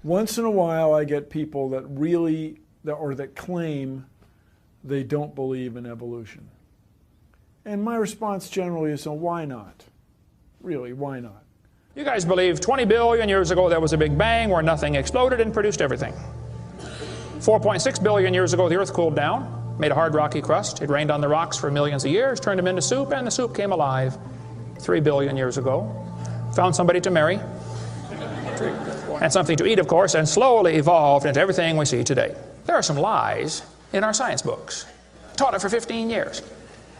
Once in a while I get people that really, or that claim they don't believe in evolution. And my response generally is, so why not? Really, why not? You guys believe 20 billion years ago there was a big bang where nothing exploded and produced everything. 4.6 billion years ago the earth cooled down, made a hard rocky crust. It rained on the rocks for millions of years, turned them into soup, and the soup came alive 3 billion years ago. Found somebody to marry, and something to eat, of course, and slowly evolved into everything we see today. There are some lies in our science books. Taught it for 15 years.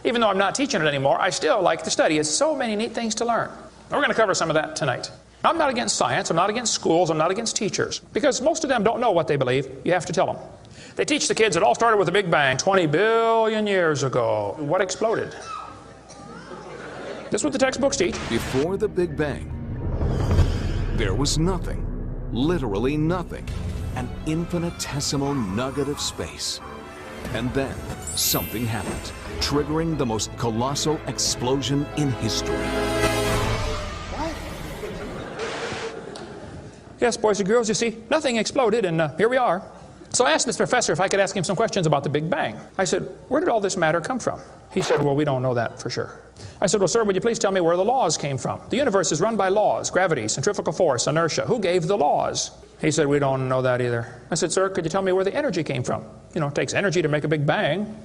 Even though I'm not teaching it anymore, I still like to study. It's so many neat things to learn. We're going to cover some of that tonight. I'm not against science, I'm not against schools, I'm not against teachers, because most of them don't know what they believe. You have to tell them. They teach the kids it all started with a big bang 20 billion years ago. What exploded? This is what the textbooks teach. Before the Big Bang, there was nothing, literally nothing, an infinitesimal nugget of space. And then something happened, triggering the most colossal explosion in history. Yes, boys and girls, you see, nothing exploded, and here we are. So I asked this professor if I could ask him some questions about the Big Bang. I said, where did all this matter come from? He said, well, we don't know that for sure. I said, well, sir, would you please tell me where the laws came from? The universe is run by laws, gravity, centrifugal force, inertia. Who gave the laws? He said, we don't know that either. I said, sir, could you tell me where the energy came from? You know, it takes energy to make a big bang.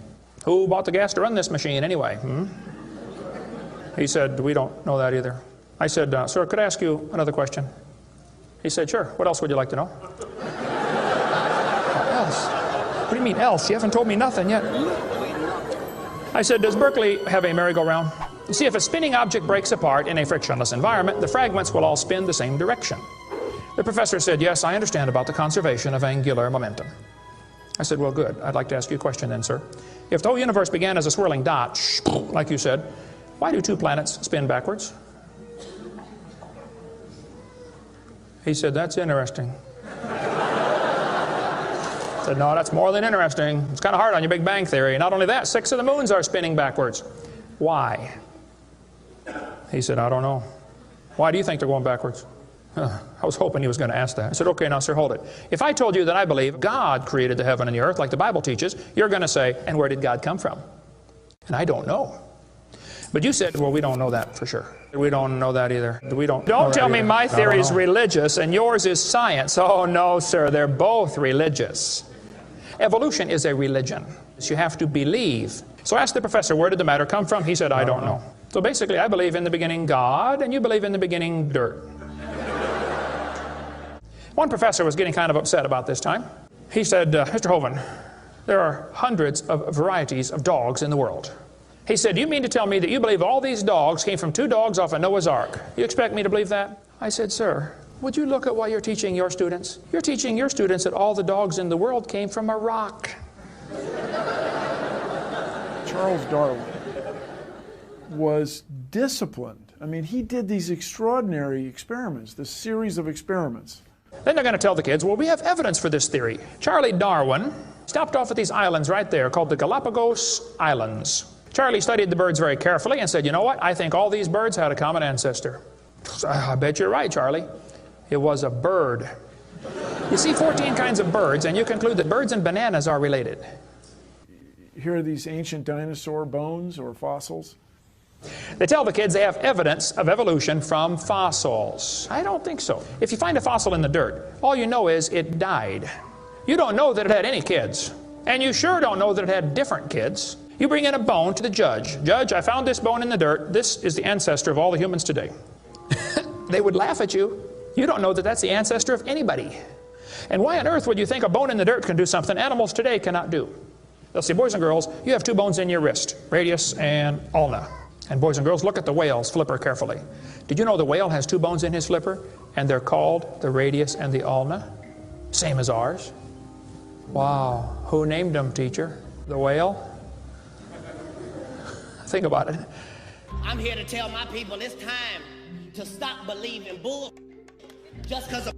Who bought the gas to run this machine anyway? He said, we don't know that either. I said, sir, could I ask you another question? He said, sure. What else would you like to know? Else? What do you mean else? You haven't told me nothing yet. I said, does Berkeley have a merry-go-round? You see, if a spinning object breaks apart in a frictionless environment, the fragments will all spin the same direction. The professor said, yes, I understand about the conservation of angular momentum. I said, well, good. I'd like to ask you a question then, sir. If the whole universe began as a swirling dot, like you said, why do two planets spin backwards? He said, that's interesting. I said, no, that's more than interesting. It's kind of hard on your Big Bang Theory. Not only that, 6 of the moons are spinning backwards. Why? He said, I don't know. Why do you think they're going backwards? I was hoping he was going to ask that. I said, okay, now, sir, hold it. If I told you that I believe God created the heaven and the earth, like the Bible teaches, you're going to say, and where did God come from? And I don't know. But you said, well, we don't know that for sure. We don't know that either. Don't tell me my theory is religious and yours is science. Oh, no, sir, they're both religious. Evolution is a religion. You have to believe. So I asked the professor, where did the matter come from? He said, I don't know. So basically, I believe in the beginning God, and you believe in the beginning dirt. One professor was getting kind of upset about this time. He said, Mr. Hovind, there are hundreds of varieties of dogs in the world. He said, do you mean to tell me that you believe all these dogs came from 2 dogs off a Noah's Ark? You expect me to believe that? I said, sir, would you look at what you're teaching your students? You're teaching your students that all the dogs in the world came from a rock. Charles Darwin was disciplined. I mean, he did these extraordinary experiments, this series of experiments. Then they're going to tell the kids, well, we have evidence for this theory. Charlie Darwin stopped off at these islands right there called the Galapagos Islands. Charlie studied the birds very carefully and said, you know what? I think all these birds had a common ancestor. I bet you're right, Charlie. It was a bird. You see 14 kinds of birds, and you conclude that birds and bananas are related. Here are these ancient dinosaur bones or fossils. They tell the kids they have evidence of evolution from fossils. I don't think so. If you find a fossil in the dirt, all you know is it died. You don't know that it had any kids. And you sure don't know that it had different kids. You bring in a bone to the judge. Judge, I found this bone in the dirt. This is the ancestor of all the humans today. They would laugh at you. You don't know that that's the ancestor of anybody. And why on earth would you think a bone in the dirt can do something animals today cannot do? They'll say, boys and girls, you have 2 bones in your wrist, radius and ulna. And boys and girls, look at the whale's flipper carefully. Did you know the whale has 2 bones in his flipper? And they're called the radius and the ulna? Same as ours. Wow. Who named them, teacher? The whale? Think about it. I'm here to tell my people it's time to stop believing bull just because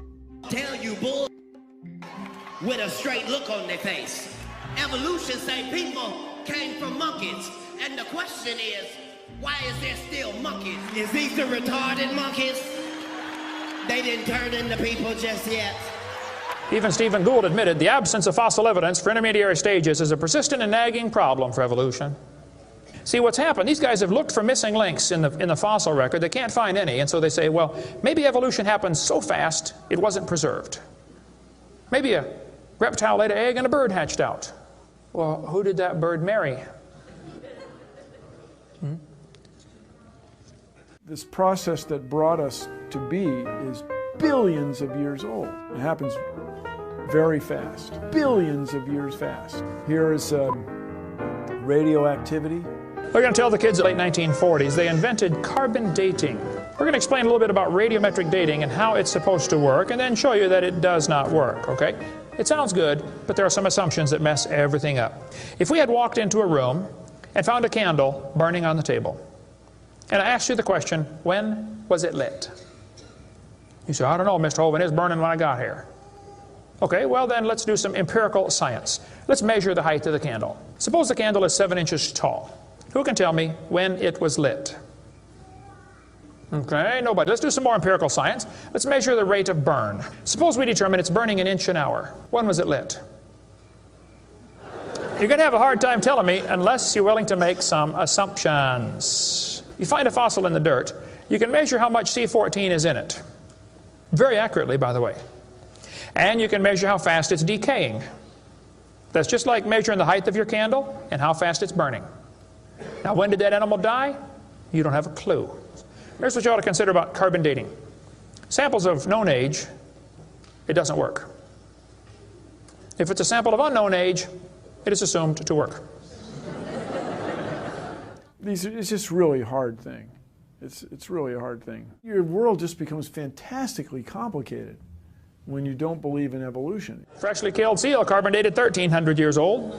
tell you bull with a straight look on their face. Evolution say people came from monkeys, and the question is, why is there still monkeys? Is these the retarded monkeys? They didn't turn into people just yet. Even Stephen Gould admitted the absence of fossil evidence for intermediary stages is a persistent and nagging problem for evolution. See, what's happened, these guys have looked for missing links in the fossil record. They can't find any, and so they say, well, maybe evolution happened so fast it wasn't preserved. Maybe a reptile laid an egg and a bird hatched out. Well, who did that bird marry? This process that brought us to be is billions of years old. It happens very fast, billions of years fast. Here is radioactivity. We're going to tell the kids in the late 1940s they invented carbon dating. We're going to explain a little bit about radiometric dating and how it's supposed to work, and then show you that it does not work, okay? It sounds good, but there are some assumptions that mess everything up. If we had walked into a room and found a candle burning on the table, and I asked you the question, when was it lit? You say, I don't know, Mr. Hovind, it's burning when I got here. Okay, well then let's do some empirical science. Let's measure the height of the candle. Suppose the candle is 7 inches tall. Who can tell me when it was lit? Okay, nobody. Let's do some more empirical science. Let's measure the rate of burn. Suppose we determine it's burning an inch an hour. When was it lit? You're going to have a hard time telling me unless you're willing to make some assumptions. You find a fossil in the dirt, you can measure how much C14 is in it. Very accurately, by the way. And you can measure how fast it's decaying. That's just like measuring the height of your candle and how fast it's burning. Now, when did that animal die? You don't have a clue. Here's what you ought to consider about carbon dating. Samples of known age, it doesn't work. If it's a sample of unknown age, it is assumed to work. It's just really a hard thing. It's really a hard thing. Your world just becomes fantastically complicated when you don't believe in evolution. Freshly killed seal, carbon dated 1,300 years old.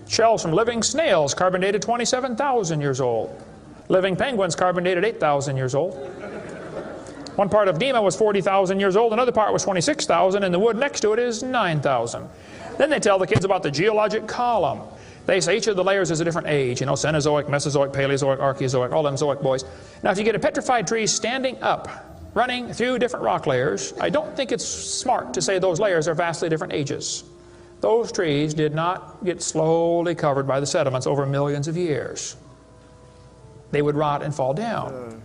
Shells from living snails, carbon dated 27,000 years old. Living penguins, carbon dated 8,000 years old. One part of Dima was 40,000 years old, another part was 26,000, and the wood next to it is 9,000. Then they tell the kids about the geologic column. They say each of the layers is a different age, you know, Cenozoic, Mesozoic, Paleozoic, Archeozoic, all them zoic boys. Now, if you get a petrified tree standing up, running through different rock layers, I don't think it's smart to say those layers are vastly different ages. Those trees did not get slowly covered by the sediments over millions of years. They would rot and fall down.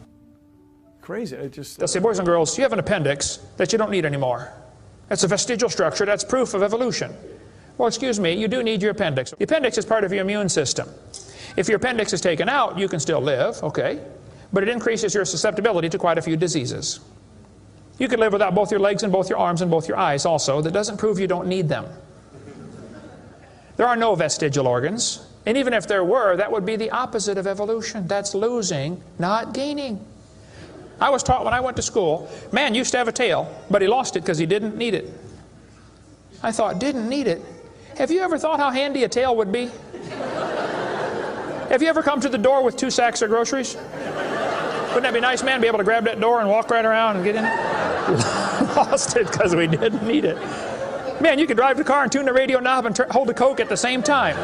Crazy. They'll say, boys and girls, you have an appendix that you don't need anymore. That's a vestigial structure. That's proof of evolution. Well, excuse me, you do need your appendix. The appendix is part of your immune system. If your appendix is taken out, you can still live, okay? But it increases your susceptibility to quite a few diseases. You could live without both your legs and both your arms and both your eyes also. That doesn't prove you don't need them. There are no vestigial organs. And even if there were, that would be the opposite of evolution. That's losing, not gaining. I was taught when I went to school, man used to have a tail, but he lost it because he didn't need it. I thought, didn't need it? Have you ever thought how handy a tail would be? Have you ever come to the door with 2 sacks of groceries? Wouldn't that be nice, man? Be able to grab that door and walk right around and get in it? Lost it because we didn't need it. Man, you could drive the car and tune the radio knob and hold a Coke at the same time.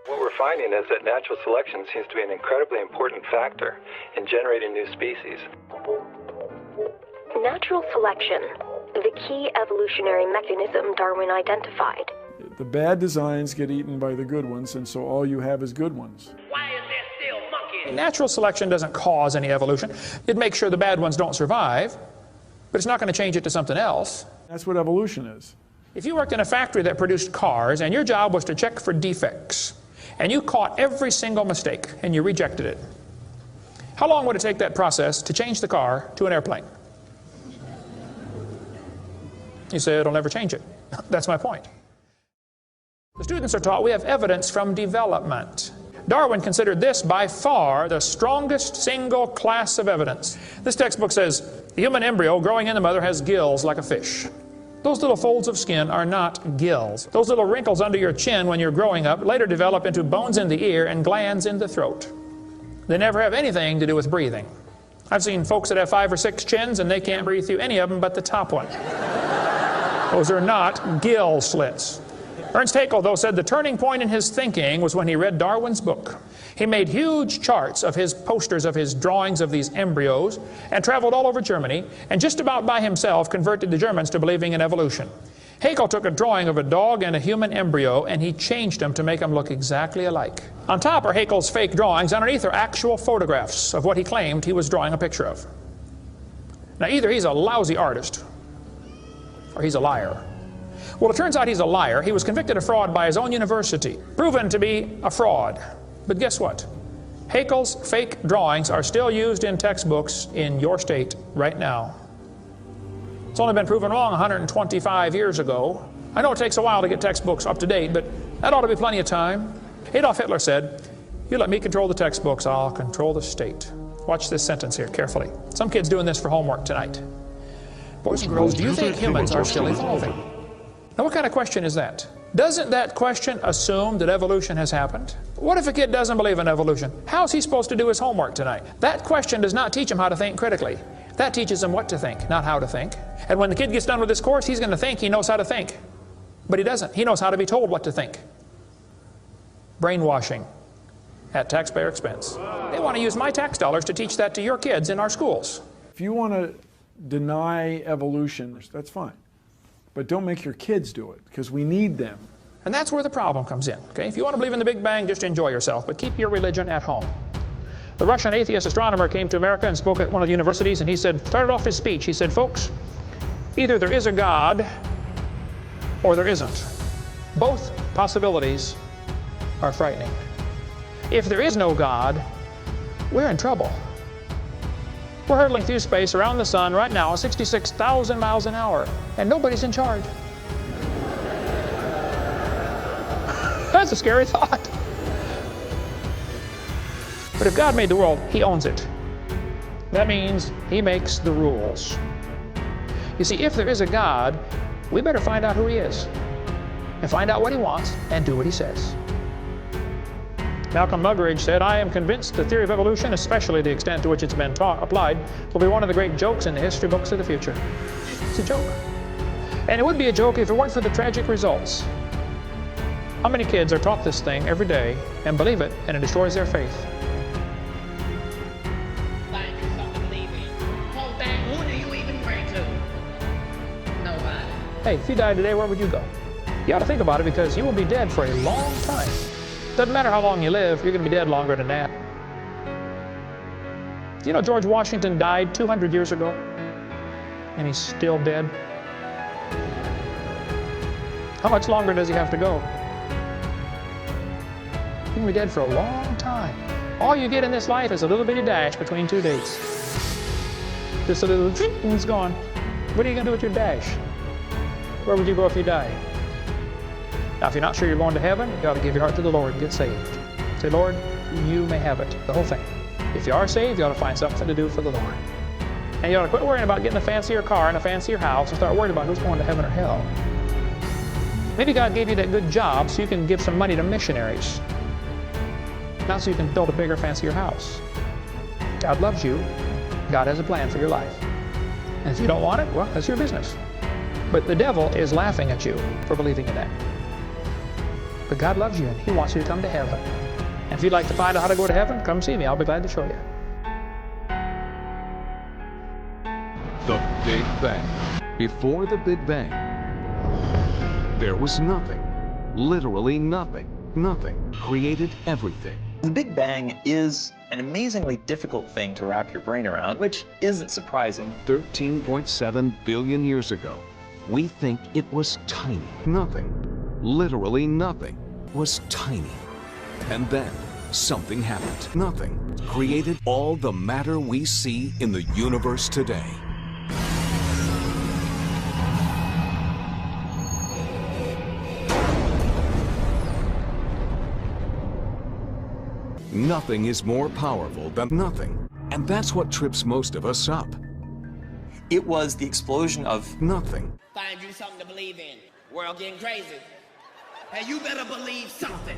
What we're finding is that natural selection seems to be an incredibly important factor in generating new species. Natural selection, the key evolutionary mechanism Darwin identified. The bad designs get eaten by the good ones, and so all you have is good ones. Why is there still monkeys? Natural selection doesn't cause any evolution. It makes sure the bad ones don't survive, but it's not going to change it to something else. That's what evolution is. If you worked in a factory that produced cars, and your job was to check for defects, and you caught every single mistake, and you rejected it, how long would it take that process to change the car to an airplane? You say it'll never change it. That's my point. The students are taught we have evidence from development. Darwin considered this by far the strongest single class of evidence. This textbook says, the human embryo growing in the mother has gills like a fish. Those little folds of skin are not gills. Those little wrinkles under your chin when you're growing up later develop into bones in the ear and glands in the throat. They never have anything to do with breathing. I've seen folks that have 5 or 6 chins and they can't breathe through any of them but the top one. Those are not gill slits. Ernst Haeckel, though, said the turning point in his thinking was when he read Darwin's book. He made huge charts of his posters of his drawings of these embryos and traveled all over Germany and just about by himself converted the Germans to believing in evolution. Haeckel took a drawing of a dog and a human embryo and he changed them to make them look exactly alike. On top are Haeckel's fake drawings, underneath are actual photographs of what he claimed he was drawing a picture of. Now either he's a lousy artist or he's a liar. Well, it turns out he's a liar. He was convicted of fraud by his own university, proven to be a fraud. But guess what? Haeckel's fake drawings are still used in textbooks in your state right now. It's only been proven wrong 125 years ago. I know it takes a while to get textbooks up to date, but that ought to be plenty of time. Adolf Hitler said, "You let me control the textbooks, I'll control the state." Watch this sentence here carefully. Some kid's doing this for homework tonight. Boys and girls, do you think humans are still evolving? Now what kind of question is that? Doesn't that question assume that evolution has happened? What if a kid doesn't believe in evolution? How's he supposed to do his homework tonight? That question does not teach him how to think critically. That teaches him what to think, not how to think. And when the kid gets done with this course, he's going to think he knows how to think. But he doesn't. He knows how to be told what to think. Brainwashing at taxpayer expense. They want to use my tax dollars to teach that to your kids in our schools. If you want to deny evolution, that's fine. But don't make your kids do it, because we need them. And that's where the problem comes in. Okay? If you want to believe in the Big Bang, just enjoy yourself, but keep your religion at home. The Russian atheist astronomer came to America and spoke at one of the universities, and he started off his speech, he said, "Folks, either there is a God or there isn't. Both possibilities are frightening. If there is no God, we're in trouble. We're hurtling through space around the sun right now at 66,000 miles an hour, and nobody's in charge." That's a scary thought. But if God made the world, He owns it. That means He makes the rules. You see, if there is a God, we better find out who He is, and find out what He wants, and do what He says. Malcolm Muggeridge said, "I am convinced the theory of evolution, especially the extent to which it's been applied, will be one of the great jokes in the history books of the future." It's a joke. And it would be a joke if it weren't for the tragic results. How many kids are taught this thing every day and believe it, and it destroys their faith? Find you something to believe in. Whole thing, who do you even pray to? Nobody. Hey, if you died today, where would you go? You ought to think about it, because you will be dead for a long time. Doesn't matter how long you live, you're going to be dead longer than that. You know George Washington died 200 years ago, and he's still dead? How much longer does he have to go? He's going to be dead for a long time. All you get in this life is a little bitty dash between two dates. Just a little and it's gone. What are you going to do with your dash? Where would you go if you died? Now, if you're not sure you're going to heaven, you ought to give your heart to the Lord and get saved. Say, "Lord, you may have it," the whole thing. If you are saved, you ought to find something to do for the Lord. And you ought to quit worrying about getting a fancier car and a fancier house and start worrying about who's going to heaven or hell. Maybe God gave you that good job so you can give some money to missionaries, not so you can build a bigger, fancier house. God loves you. God has a plan for your life. And if you don't want it, well, that's your business. But the devil is laughing at you for believing in that. But God loves you, and He wants you to come to heaven. And if you'd like to find out how to go to heaven, come see me. I'll be glad to show you. The Big Bang. Before the Big Bang, there was nothing. Literally nothing. Nothing created everything. The Big Bang is an amazingly difficult thing to wrap your brain around, which isn't surprising. 13.7 billion years ago, we think it was tiny. Nothing, literally nothing, was tiny. And then something happened. Nothing created all the matter we see in the universe today. Nothing is more powerful than nothing. And that's what trips most of us up. It was the explosion of Nothing. Find you something to believe in. World getting crazy. And you better believe something.